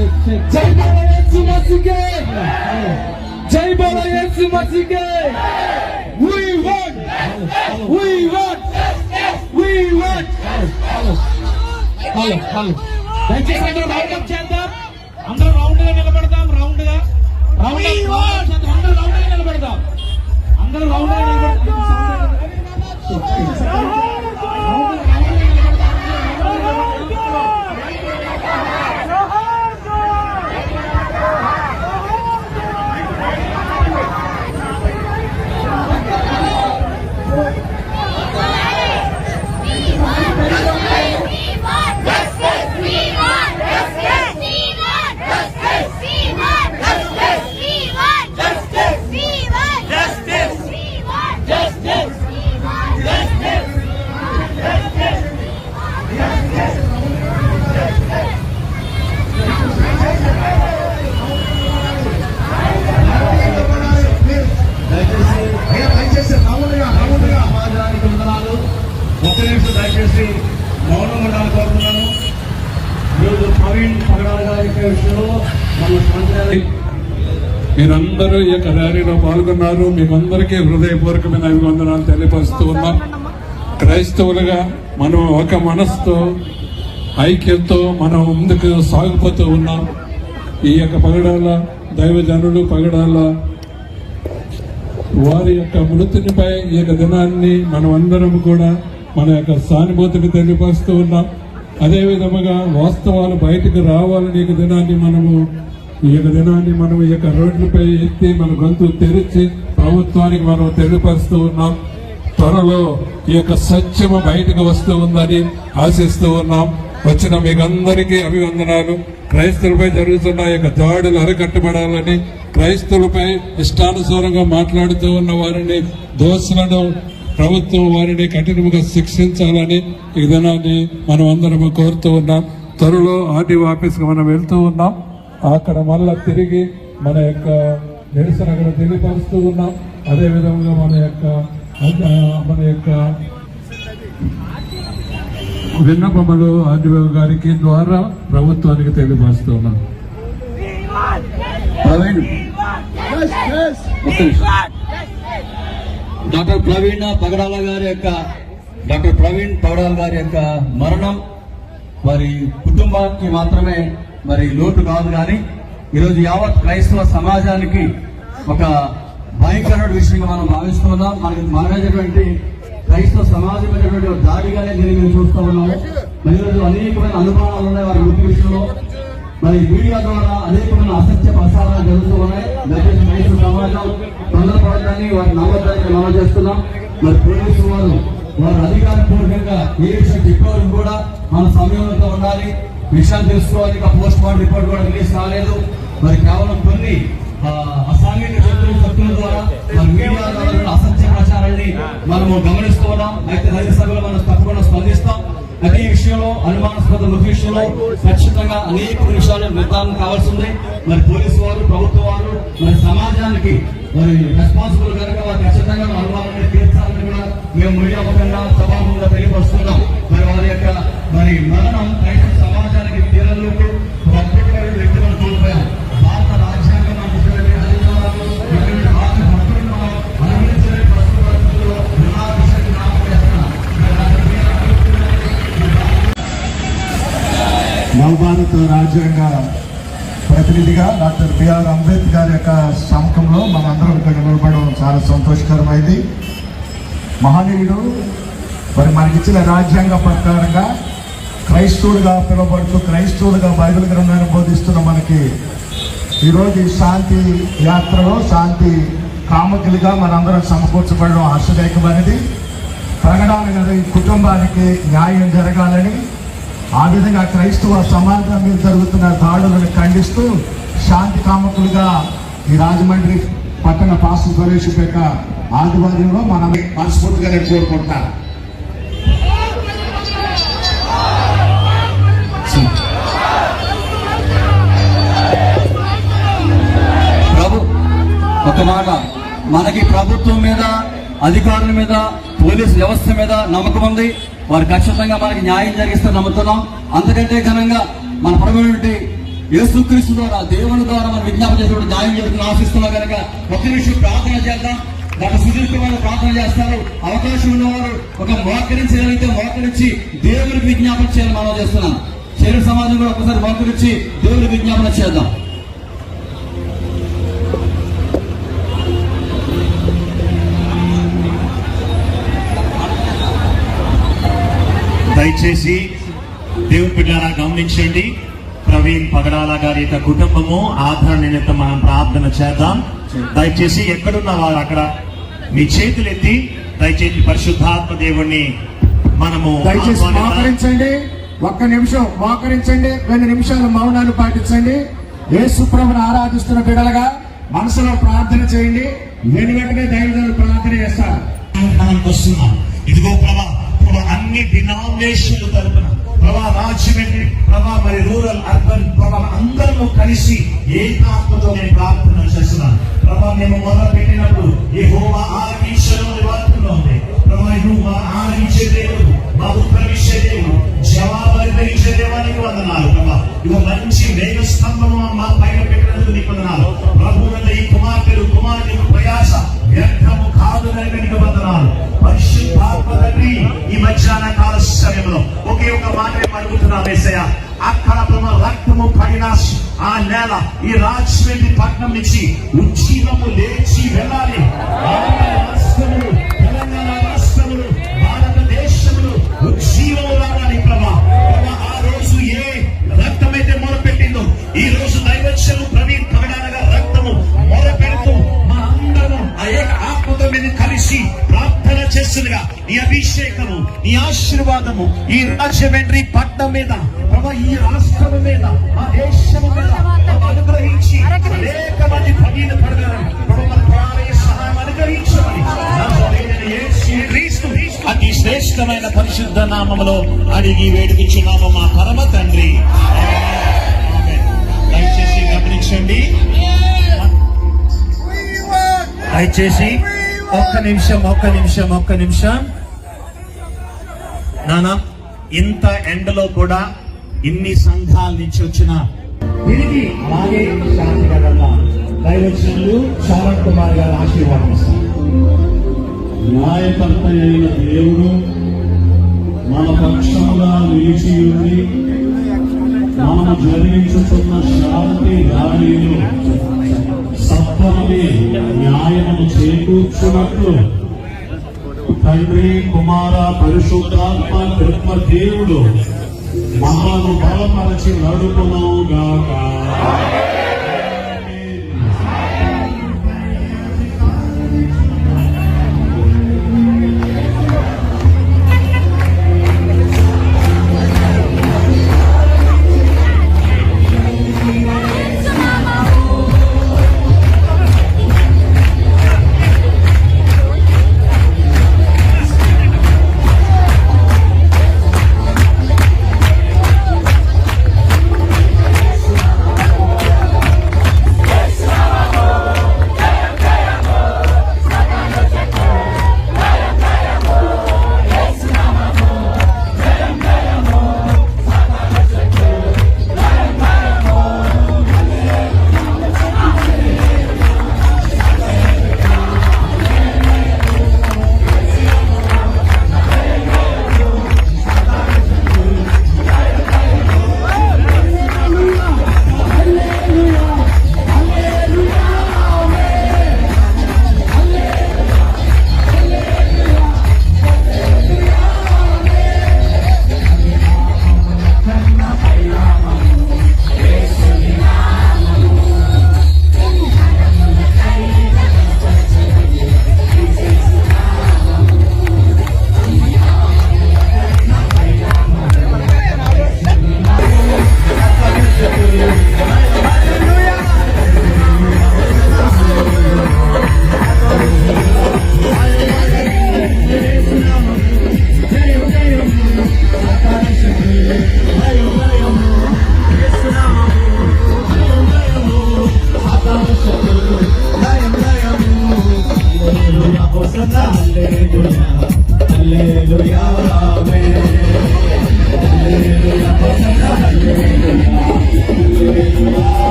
జై బోలో యేసు మసీహే, జై బోలో యేసు మసీహే. We want, we want, we want. Hello దయచేసి అందరూ రౌండ్ అప్ చేద్దాం. అందరూ రౌండ్ గా నిలబడదాం. రౌండ్ గా అందరూ రౌండ్ గా నిలబడదాం. అందరూ రౌండ్ గా నిలబడదాం. దయచేసి మౌనం ఉండాలని కోరుతున్నాను. ఈరోజు ప్రవీణ్ పగడాల గారి విషయంలో మీరందరూ ఈ యొక్క ర్యాలీలో పాల్గొన్నారు. మీకందరికీ హృదయపూర్వకమైన అభివందనాలు తెలియపరుస్తూ ఉన్నాం. క్రైస్తవులుగా మనం ఒక మనసుతో ఐక్యంతో మనం ముందుకు సాగిపోతూ ఉన్నాం. ఈ యొక్క పగడాల దైవజనులు పగడాల వారి యొక్క మృతినిపై ఈ యొక్క దినాన్ని మనం అందరం కూడా మన యొక్క సానుభూతిని తెలియపరుస్తూ ఉన్నాం. అదే విధముగా వాస్తవాలు బయటకు రావాలని ఈ దినాన్ని మనము ఈ యొక్క రోడ్లపై ఎత్తి మన గొంతు తెరిచి ప్రభుత్వానికి మనం తెలియపరుస్తూ ఉన్నాం. త్వరలో ఈ యొక్క సత్యము బయటకు వస్తూ ఉందని ఆశిస్తూ ఉన్నాం. వచ్చిన మీకందరికీ అభివందనాలు. క్రైస్తవులపై జరుగుతున్న యొక్క దాడులు అరికట్టబడాలని, క్రైస్తవులపై ఇష్టానుసారంగా మాట్లాడుతూ ఉన్న వారిని దోషులను ప్రభుత్వం వారిని కఠినంగా శిక్షించాలని ఈ దినాన్ని మనం అందరం కోరుతూ ఉన్నాం. త్వరలో ఆర్టీఓ ఆఫీస్కి మనం వెళ్తూ ఉన్నాం. అక్కడ మళ్ళా తిరిగి మన యొక్క నిరసనను తెలియపరుస్తూ ఉన్నాం. అదేవిధంగా మన యొక్క విన్నపములు ఆర్టీఓ గారికి ద్వారా ప్రభుత్వానికి తెలియపరుస్తూ ఉన్నాం. డాక్టర్ ప్రవీణ్ పగడాల గారి యొక్క మరణం వారి కుటుంబానికి మాత్రమే మరి లోటు కాదు, కానీ ఈరోజు యావత్ క్రైస్తవ సమాజానికి ఒక భయంకరమైన విషయంగా మనం భావిస్తున్నాం. మనమైనటువంటి క్రైస్తవ సమాజమైనటువంటి దాడిగానే దీన్ని మేము చూస్తూ ఉన్నాము. మరి ఈరోజు అనేకమైన అనుమానాలు ఉన్నాయి వారి మృతి విషయంలో. మరి మీడియా ద్వారా అనేకమైన అసత్య ప్రసారాలు జరుగుతూ ఉన్నాయి. దయచేసి క్రైస్తవ సమాజం తొందరపడతాన్ని వారిని నమ్మకాన్ని మనం చేస్తున్నాం. మరి పోలీసు వారు అధికారపూర్వకంగా ఏ విషయం చెప్పేవారు కూడా మన సమయంలో ఉండాలి, విషయాలు తెలుసుకోవాలి. ఇంకా పోస్ట్ మార్టం రిపోర్ట్ కూడా రిలీజ్ కాలేదు. మరి కేవలం కొన్ని అసాంఘిక శక్తుల ద్వారా మన మీడియా ద్వారా అసత్య ప్రచారాన్ని మనము గమనిస్తూ ఉన్నాం. అయితే రైతు సభలో మనం తప్పకుండా స్పందిస్తాం. అయితే ఈ విషయంలో అనుమానాస్పద మృతి విషయంలో ఖచ్చితంగా అనేక విషయాలు నిర్ధారణ కావాల్సింది. మరి పోలీసు వారు, ప్రభుత్వం వారు మరి సమాజానికి మరి రెస్పాన్సిబుల్ కనుక వారు ఖచ్చితంగా అనుమానాన్ని తీర్చాలని కూడా మేము మీడియా ముఖంగా సభాముఖంగా తెలియపరుస్తున్నాం. మరి వారి యొక్క మరి మరణం క్రైస్తవ సమాజానికి తీరలకు అద్భుతమైన వ్యక్తులను కోల్పోయాం. భారత రాజ్యాంగం నవభారత రాజ్యాంగ ప్రతినిధిగా డాక్టర్ బిఆర్ అంబేద్కర్ యొక్క సముఖంలో మనందరం ఇక్కడ నిలబడడం చాలా సంతోషకరమైంది. మహనీయుడు మరి మనకిచ్చిన రాజ్యాంగ ప్రకారంగా క్రైస్తవులుగా పిలువబడుతూ క్రైస్తవులుగా బైబిల్ గ్రంథాన్ని బోధిస్తున్న మనకి ఈరోజు ఈ శాంతి యాత్రలో శాంతి కాముకులుగా మనందరం సమకూర్చబడడం హర్షదాయకమైనది. ప్రకటన గారి కుటుంబానికి న్యాయం జరగాలని, ఆ విధంగా క్రైస్తవ సమాజం మీద జరుగుతున్న దాడులను ఖండిస్తూ శాంతి కాముకులుగా ఈ రాజమండ్రి పట్టణ పాస్టర్ సురేష్ యొక్క ఆధ్వర్యంలో మనం మనస్ఫూర్తిగా నేను కోరుకుంటాను. ఒక మాట, మనకి ప్రభుత్వం మీద, అధికారుల మీద, పోలీసు వ్యవస్థ మీద నమ్మకం ఉంది. వారు ఖచ్చితంగా మనకి న్యాయం జరిగిస్తే నమ్ముతున్నాం. అందుకంటే ఘనంగా మన ప్రభుత్వ యేసుక్రీస్తు ద్వారా దేవుని ద్వారా మనం విజ్ఞాపన చేసినప్పుడు న్యాయం జరుగుతుంది ఆశిస్తున్నాం కనుక ఒక నిమిషం ప్రార్థన చేద్దాం. గత సుదీర్ఘమైన ప్రార్థన చేస్తారు. అవకాశం ఉన్నవారు ఒక మోకరించగలిగితే మోకరించి దేవునికి విజ్ఞాపన చేయాలని మనం చేస్తున్నాం. శరీర సమాజం కూడా ఒకసారి మోకరించి దేవునికి విజ్ఞాపన చేద్దాం. దయచేసి దేవుని బిడ్డలారా గమనించండి. ప్రవీణ్ పగడాల గారి యొక్క కుటుంబము ఆధార నిమిత్తం మనం ప్రార్థన చేద్దాం. దయచేసి ఎక్కడున్న వారు అక్కడ మీ చేతులు ఎత్తి దయచేసి పరిశుద్ధాత్మ దేవుణ్ణి మనము దయచేసి మోకరించండి. ఒక్క నిమిషం మోకరించండి. 2 నిమిషాలు మౌనాన్ని పాటించండి. యేసు ప్రభువుని ఆరాధిస్తున్న బిడ్డలుగా మనసులో ప్రార్థన చేయండి. వెంటనే దైవజనులు ప్రార్థన చేస్తారు. మనం వస్తున్నాం. ఇదిగో ప్రభా అన్ని డినామినేషన్లు తరపున ప్రభా రాజ్యమెంట్రీ ప్రభా మరి రూరల్ అర్బన్ ప్రభా అందరూ కలిసి ఏకాత్మతో నేను ప్రార్థన చేస్తున్నాను. ప్రభా మేము మొదలు పెట్టినప్పుడు యెహోవా ఆలకించడం వాక్యంలో ఉంది. ప్రభా నువ్వు మా ఆలకించే దేవుడు, మా ఉత్తరమిచ్చే దేవుడు, జవాబు అనుగ్రహించే దేవానికి వందనాలు. ప్రభా ఇవి మంచి మేఘ స్తంభము మా పైన పెట్టినందుకు నీకు వందనాలు. ప్రభువునంద ఈ కుమార్తెలు కుమారులకు ప్రయాస వ్యర్థము కాదునని నీకు వందనాలు. పరిశుద్ధాత్మ తండ్రి ఈ మధ్యాహ్న కాల సమయంలో ఒకే ఒక మాట అడుగుతున్నాం యేసయ్య. అక్కడ రక్తము పడిన ఆ నేల ఈ రాజమండ్రి పట్టణం నుంచి ఉజ్జీవము లేచి వెళ్ళాలి. రాష్ట్రములు తెలంగాణ రాష్ట్రములు భారతదేశములు ఉజ్జీవము రావాలి ప్రభా. ఆ రోజు ఏ రక్తమైతే మొరపెట్టిందో ఈ రోజు దైవజనులు ప్రవీణ్ పగడాల రక్తము మొరపెడుతూ మా అందరం ఆ ఏక ఆత్మతో మీద కలిసి ప్రార్థన చేస్తుండగా నీ అభిషేకము నీ ఆశీర్వాదము ఈ రాజమండ్రి పట్టణం మీద ప్రభా ఈ రాష్ట్రం మీద ఆ దేశం మీద అనుగ్రహించి అనేక మంది భగీన పడగలని సహాయం అనుగ్రహించమని అతి శ్రేష్టమైన పరిశుద్ధ నామములో అడిగి వేడుకిచ్చున్నాము మా పరమ తండ్రి. దయచేసి గమనించండి. దయచేసి ఒక్క నిమిషం నానా ఇంత ఎండలో కూడా ఇన్ని సంఘాల నుంచి వచ్చిన తిరిగి అలాగే శాంతిగా వెళ్దాం. దైవజనులు శరత్ కుమార్ గారు ఆశీర్వాదం ఇస్తారు. న్యాయకర్త అయిన దేవుడు మన పక్షముగా నిలిచి ఉండి మనము జరిగించుతున్న శాంతి గాలిలో సత్వమే న్యాయము చేకూర్చున్నట్లు తండ్రి కుమార పరిశుద్ధాత్మ బ్రహ్మ దేవుడు మనను బలపరచి నడుపును గాక.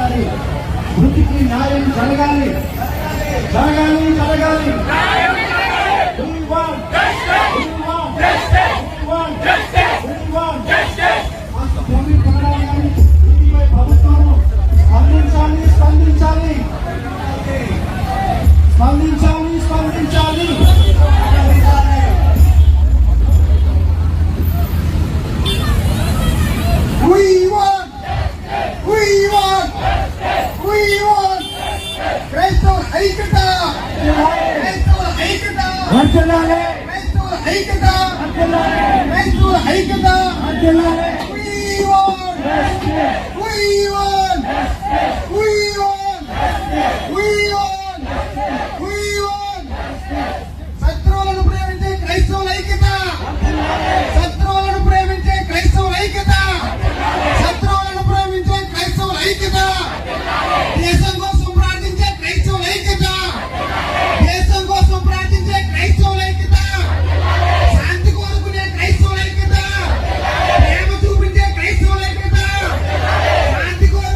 జరగాలి, వృత్తికి న్యాయం జరగాలి, జరగాలి, జరగాలి. We want justice. We want justice. We want justice. We want justice. రాష్ట్ర ప్రభుత్వం దీనిపై ప్రభుత్వం స్పందించాలి, స్పందించాలి, స్పందించాలి, స్పందించాలి. We want, we want, we want క్రైస్తవ ఐక్యత, క్రైస్తవ ఐక్యత, క్రైస్తవ ఐక్యత, క్రైస్తవ ఐక్యత. We want, we want, we want, we want, we want. శత్రువులను ప్రేమించే క్రైస్తవ ఐక్యత, శత్రువులను ప్రేమించే క్రైస్తవ ఐక్యత, శత్రువులను ప్రేమించే క్రైస్తవ ఐక్యత. దేశం కోసం ప్రార్థించే క్రైస్తవ ఐక్యత, దేశం కోసం ప్రార్థించే క్రైస్తవ ఐక్యత, శాంతి కోరుకునే క్రైస్తవ ఐక్యత, ప్రేమ చూపించే క్రైస్తవ ఐక్యత, శాంతి కోరుకునే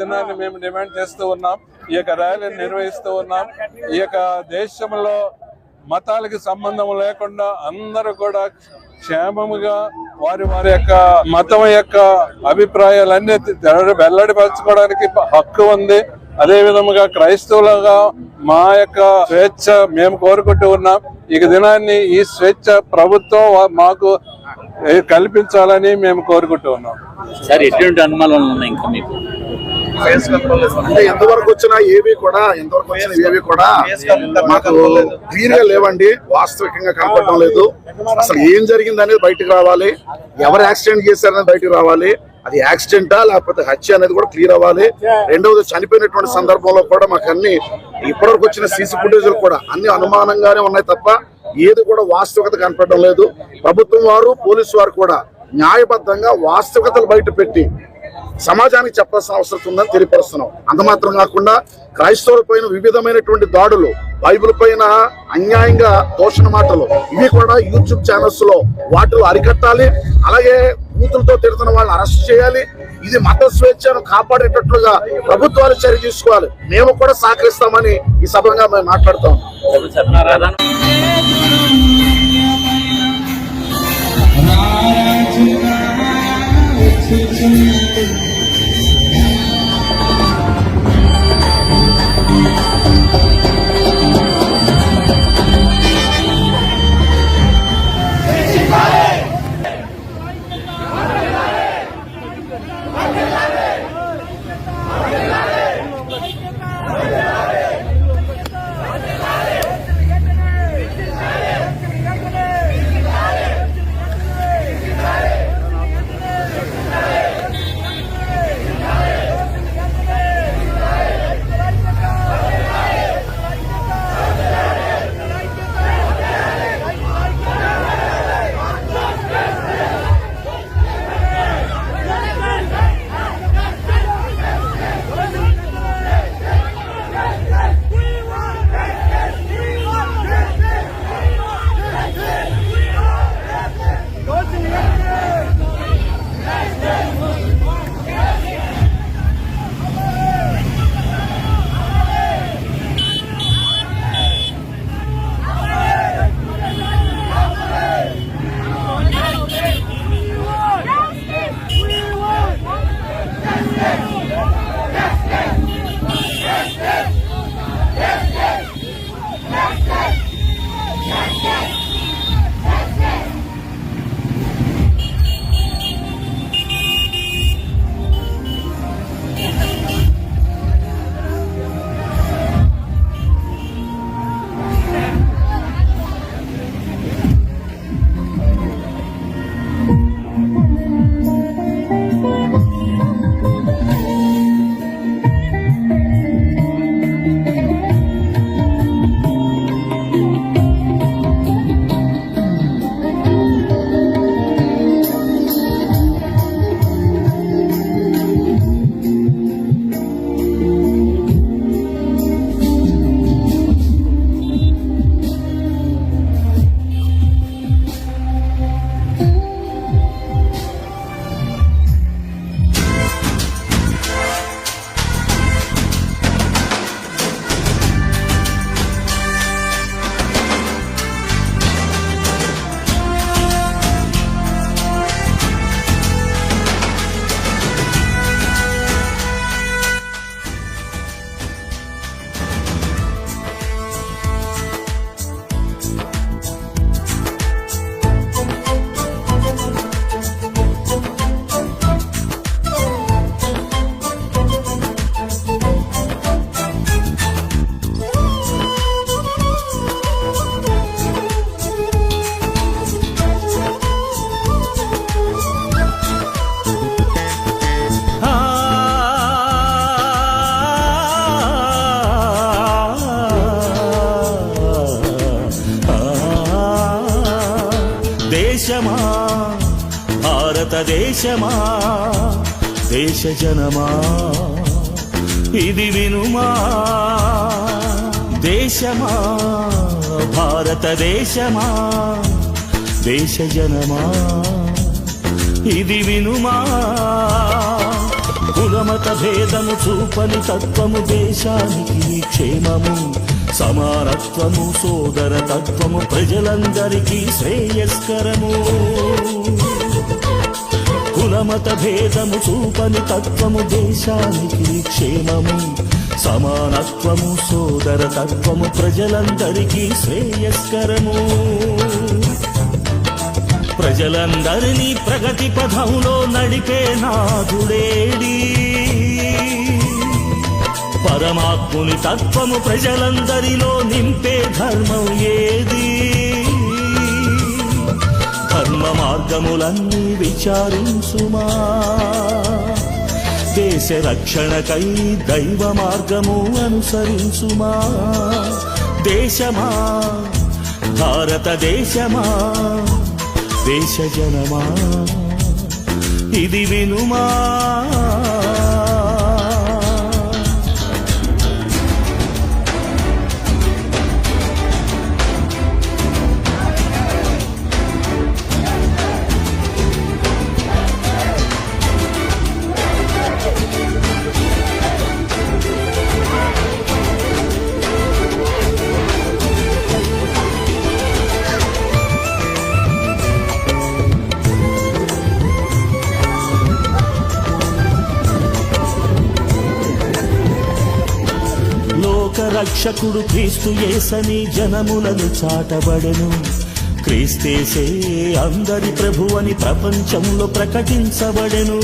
దినాన్ని మేము డిమాండ్ చేస్తూ ఉన్నాం. ఈ యొక్క ర్యాలీని నిర్వహిస్తూ ఉన్నాం. ఈ యొక్క దేశంలో మతాలకి సంబంధం లేకుండా అందరూ కూడా క్షేమముగా వారి యొక్క మతం యొక్క అభిప్రాయాలన్నీ వెల్లడిపరచుకోవడానికి హక్కు ఉంది. అదే విధముగా క్రైస్తవులుగా మా యొక్క స్వేచ్ఛ మేము కోరుకుంటూ ఉన్నాం. ఈ దినాన్ని ఈ స్వేచ్ఛ ప్రభుత్వం మాకు కల్పించాలని మేము కోరుకుంటూ ఉన్నాం. సార్, ఎటువంటి అనుమానాలు ఉన్నాయి ఇంకా మీకు? అంటే ఎంతవరకు వచ్చినా ఏవి కూడా మాకు క్లియర్ గా లేవండి. వాస్తవికంగా కనపడడం లేదు. అసలు ఏం జరిగింది అనేది బయటకు రావాలి. ఎవరు యాక్సిడెంట్ చేశారనేది బయటకు రావాలి. అది యాక్సిడెంటా లేకపోతే హత్య అనేది కూడా క్లియర్ అవ్వాలి. రెండవది, చనిపోయినటువంటి సందర్భంలో కూడా మాకు అన్ని ఇప్పటివరకు వచ్చిన సీసీ ఫుటేజ్లు కూడా అన్ని అనుమానంగానే ఉన్నాయి తప్ప ఏది కూడా వాస్తవికత కనపడడం లేదు. ప్రభుత్వం వారు, పోలీసు వారు కూడా న్యాయబద్ధంగా వాస్తవికతలు బయట పెట్టి సమాజానికి చెప్పాల్సిన అవసరం ఉందని తెలియపరుస్తున్నాం. అంత మాత్రం కాకుండా క్రైస్తవుల పైన వివిధమైనటువంటి దాడులు, బైబిల్ పైన అన్యాయంగా దోషణ మాటలు, ఇవి కూడా యూట్యూబ్ ఛానల్స్ లో వాటిలో అరికట్టాలి. అలాగే బూతులతో తిడుతున్న వాళ్ళని అరెస్ట్ చేయాలి. ఇది మత స్వేచ్ఛను కాపాడేటట్లుగా ప్రభుత్వాలు చర్య తీసుకోవాలి. మేము కూడా సహకరిస్తామని ఈ సభగా మేము మాట్లాడుతాం. దేశమా భారతదేశమా దేశ జనమా ఇది వినుమా దేశమా భారతదేశమా దేశ జనమా ఇది వినుమా కులమత భేదము చూపని తత్వము దేశానికి క్షేమము, సమానత్వము సోదర తత్వము ప్రజలందరికీ శ్రేయస్కరము. కులమత భేదము చూపని తత్వము దేశానికి క్షేమము, సమానత్వము సోదర తత్వము ప్రజలందరికీ శ్రేయస్కరము. ప్రజలందరినీ ప్రగతి పథంలో నడిపే నాథుడేడి, పరమాత్ముని తత్వము ప్రజలందరిలో నింపే ధర్మం ఏది? ధర్మ మార్గములన్నీ విచారించుమా, దేశ రక్షణకై దైవ మార్గము అనుసరించుమా. దేశమా భారతదేశమా దేశ జనమా ఇది వినుమా. రక్షకుడు క్రీస్తు యేసని జనములను చాటబడెను, క్రీస్తేసే అందరి ప్రభువని ప్రపంచంలో ప్రకటించబడెను.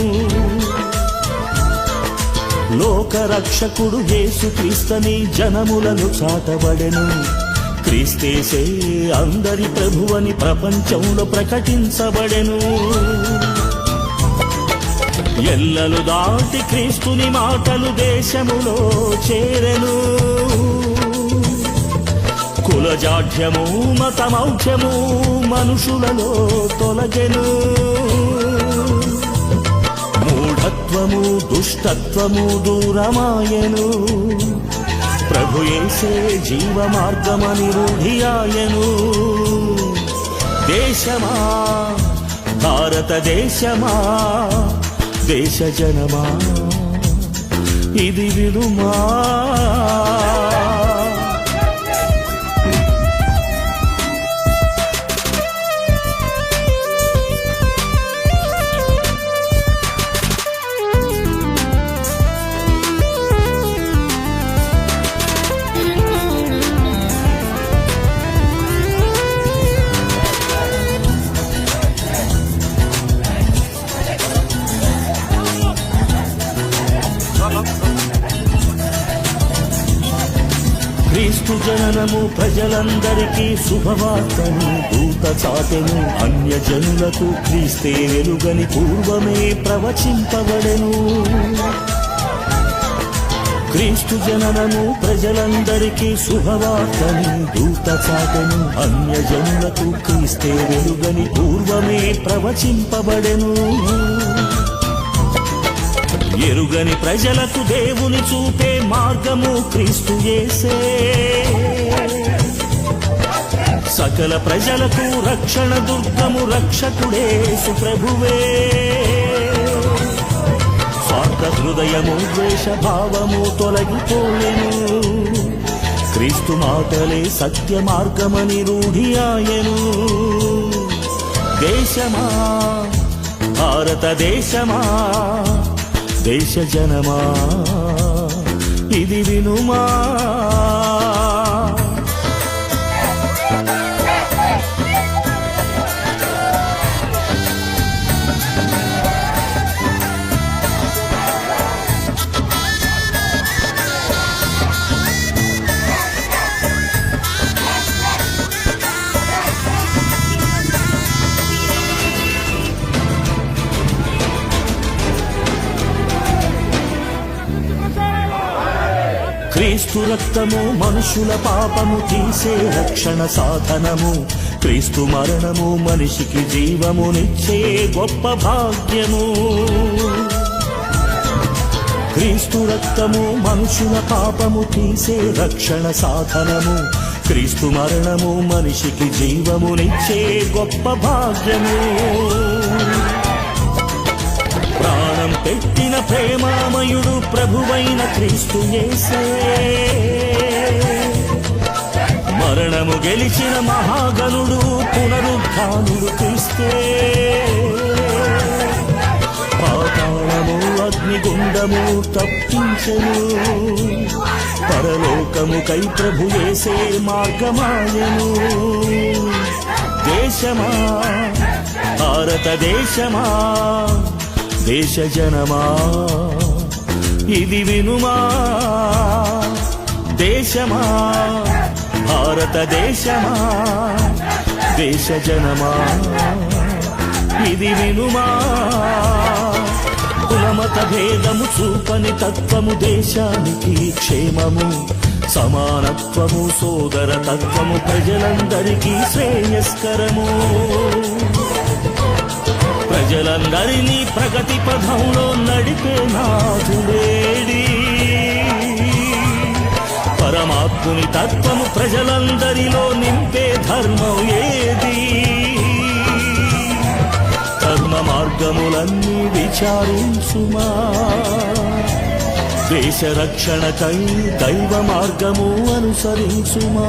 లోక రక్షకుడు యేసు క్రీస్తని జనములను చాటబడెను, క్రీస్తేసే అందరి ప్రభువని ప్రపంచంలో ప్రకటించబడెను. ఎల్లలు దాటి క్రీస్తుని మాటలు దేశములో చేరెను, కులజాఢ్యము మతమౌఢ్యము మనుషులలో తొలగెను. మూఢత్వము దుష్టత్వము దూరమాయెను, ప్రభు యేసే జీవ మార్గమని రూఢియాయెను. దేశమా భారతదేశమా దేశ జనమా ఇది వినుమా. క్రీస్తు జననము ప్రజలందరికీ శుభవార్తను దూత చాటెను, అన్యజనులకు క్రీస్తే వెలుగని పూర్వమే ప్రవచింపబడెను. క్రీస్తు జననము ప్రజలందరికీ శుభవార్తను దూత చాటెను, అన్యజనులకు క్రీస్తే వెలుగని పూర్వమే ప్రవచింపబడెను. ఎరుగని ప్రజలకు దేవుని చూపే మార్గము క్రీస్తు యేసే, సకల ప్రజలకు రక్షణ దుర్గము రక్షకుడేసు ప్రభువే. స్వార్థ హృదయము ద్వేష భావము తొలగిపోయెను, క్రీస్తు మాటలే సత్య మార్గమని రూఢియాయెను. దేశమా భారతదేశమా దేశ జనమా ఇది వినుమా. క్రీస్తు రక్తము మనుషుల పాపము తీసే రక్షణ సాధనము, క్రీస్తు మరణము మనిషికి జీవమునిచ్చే గొప్ప భాగ్యము. క్రీస్తు రక్తము మనుషుల పాపము తీసే రక్షణ సాధనము, క్రీస్తు మరణము మనిషికి జీవమునిచ్చే గొప్ప భాగ్యము. ప్రాణం పెట్టిన ప్రేమామయుడు ప్రభువైన క్రీస్తు యేసే మరణము గెలిచిన మహాగణుడు పునరుద్ధానుడు క్రీస్తే పాతాళము అగ్నిగుండము తప్పించెను పరలోకముకై ప్రభు యేసే మార్గమాయను దేశమా భారతదేశమా దేశ జనమా ఇది వినుమా దేశమా భారతదేశమా దేశ జనమా ఇది వినుమా కులమత భేదము చూపని తత్వము దేశానికి క్షేమము సమానత్వము సోదర తత్వము ప్రజలందరికీ శ్రేయస్కరము ప్రజలందరినీ ప్రగతి పథంలో నడిపే నాథులేడి పరమాత్ముని తత్వము ప్రజలందరిలో నింపే ధర్మం ఏది ధర్మ మార్గములన్నీ విచారించుమా దేశ రక్షణకై దైవ మార్గము అనుసరించుమా